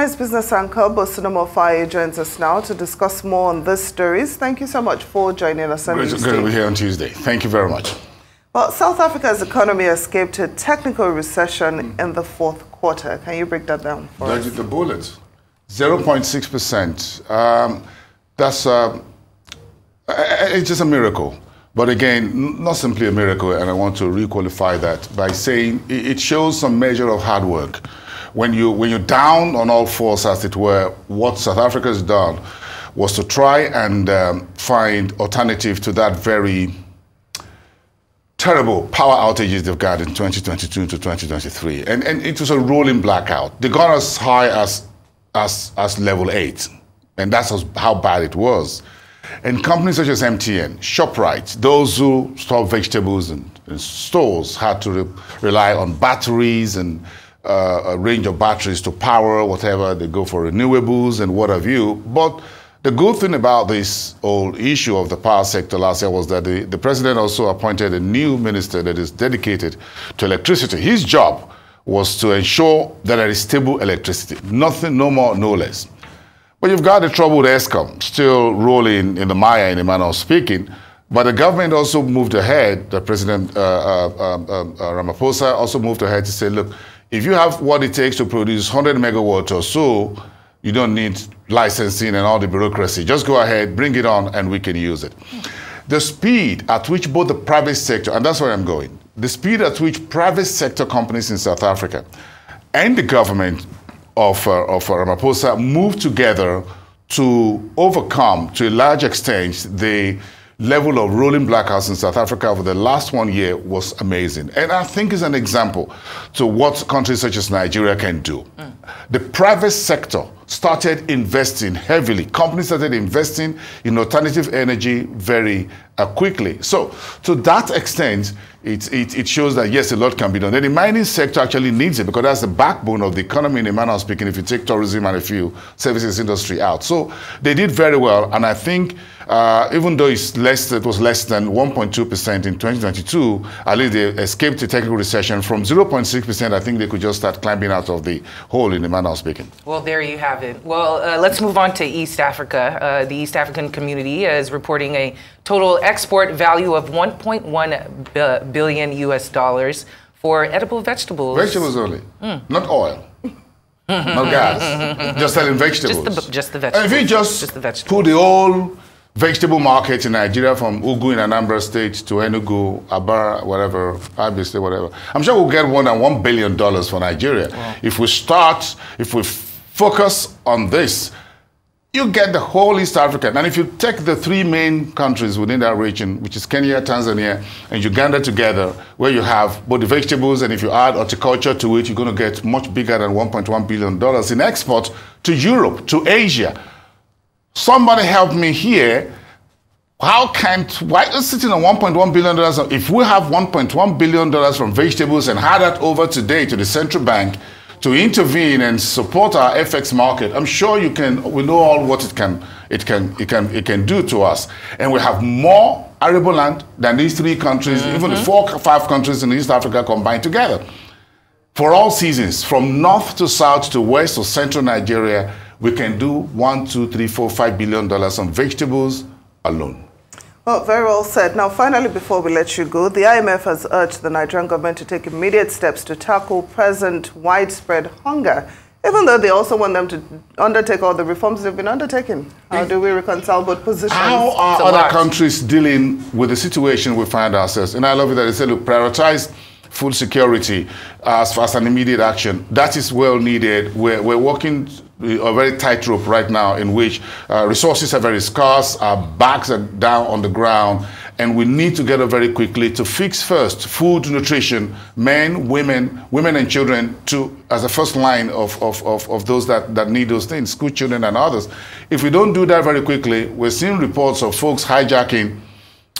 Recognized business anchor Boason Omofaye joins us now to discuss more on these stories. Thank you so much for joining us on Tuesday. Great to be here on Tuesday. Thank you very much. Well, South Africa's economy escaped a technical recession in the fourth quarter. Can you break that down for us? The bullet, 0.6%. That's it's just a miracle. But again, not simply a miracle, and I want to re-qualify that by saying it shows some measure of hard work. When you're down on all fours, as it were, what South Africa has done was to try and find alternative to that very terrible power outages they've got in 2022 to 2023. And it was a rolling blackout. They got as high as level 8, and that's how bad it was. And companies such as MTN, ShopRite, those who store vegetables and stores had to rely on batteries and a range of batteries to power whatever. They go for renewables and what have you. But the good thing about this whole issue of the power sector last year was that the president also appointed a new minister that is dedicated to electricity. His job was to ensure that there is stable electricity. Nothing, no more, no less. But you've got the trouble with ESCOM still rolling in the mire, in a manner of speaking. But the government also moved ahead. The President Ramaphosa also moved ahead to say, look, if you have what it takes to produce 100 megawatts or so, you don't need licensing and all the bureaucracy. Just go ahead, bring it on, and we can use it. The speed at which both the private sector, and that's where I'm going, the speed at which private sector companies in South Africa and the government of Ramaphosa moved together to overcome, to a large extent, the level of rolling blackouts in South Africa over the last 1 year was amazing. And I think it's an example to what countries such as Nigeria can do. The private sector started investing heavily. Companies started investing in alternative energy very quickly. So to that extent, it shows that, yes, a lot can be done. And the mining sector actually needs it because that's the backbone of the economy in a manner of speaking, if you take tourism and a few services industry out. So they did very well. And I think even though it was less than 1.2% in 2022, at least they escaped the technical recession. From 0.6%, I think they could just start climbing out of the hole in a manner of speaking. Well, there you have it. Well, let's move on to East Africa. The East African community is reporting a total export value of 1.1 billion US dollars for edible vegetables. Vegetables only, not oil, not gas, just selling vegetables. Just the vegetables. And if you just put the whole vegetable market in Nigeria from Ugu in Anambra State to Enugu, Aba, whatever, Abia, whatever, I'm sure we'll get more than $1 billion for Nigeria. Wow. If we focus on this, you get the whole East Africa. And if you take the three main countries within that region, which is Kenya, Tanzania, and Uganda together, where you have both the vegetables, and if you add horticulture to it, you're going to get much bigger than $1.1 billion in export to Europe, to Asia. Somebody help me here. Why is sitting on $1.1 billion? If we have $1.1 billion from vegetables and hand that over today to the central bank to intervene and support our FX market, I'm sure we know all what it can do to us. And we have more arable land than these three countries, even the 4 or 5 countries in East Africa combined together. For all seasons, from north to south to west to central Nigeria, we can do $1, 2, 3, 4, $5 billion on vegetables alone. Well, very well said. Now, finally, before we let you go, the IMF has urged the Nigerian government to take immediate steps to tackle present widespread hunger, even though they also want them to undertake all the reforms they've been undertaking. How do we reconcile both positions? How are other countries dealing with the situation we find ourselves? And I love it that they say, look, prioritize food security as an immediate action. That is well needed. We're working a very tightrope right now in which resources are very scarce, our backs are down on the ground, and we need to get up very quickly to fix first food, nutrition, men, women and children as a first line of those that need those things, school children and others. If we don't do that very quickly, we're seeing reports of folks hijacking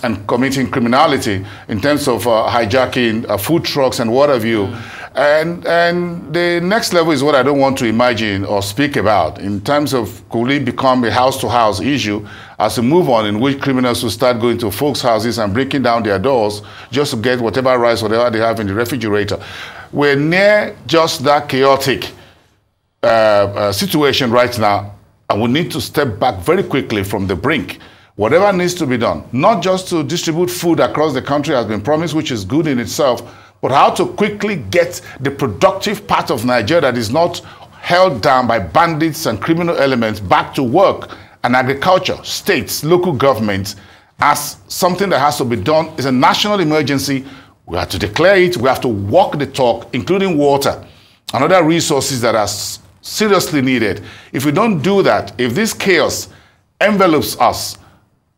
and committing criminality in terms of hijacking food trucks and what have you. And the next level is what I don't want to imagine or speak about in terms of could it become a house-to-house issue as we move on, in which criminals will start going to folks' houses and breaking down their doors just to get whatever rice, whatever they have in the refrigerator. We're near just that chaotic situation right now, and we need to step back very quickly from the brink. Whatever needs to be done, not just to distribute food across the country has been promised, which is good in itself, but how to quickly get the productive part of Nigeria that is not held down by bandits and criminal elements back to work, and agriculture, states, local governments, as something that has to be done. Is a national emergency. We have to declare it. We have to walk the talk, including water and other resources that are seriously needed. If we don't do that, if this chaos envelops us,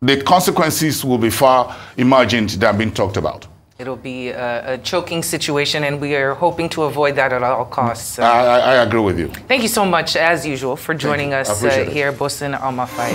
the consequences will be far emergent than being talked about. It'll be a choking situation, and we are hoping to avoid that at all costs. I agree with you. Thank you so much, as usual, for joining us here, Boason Omofaye.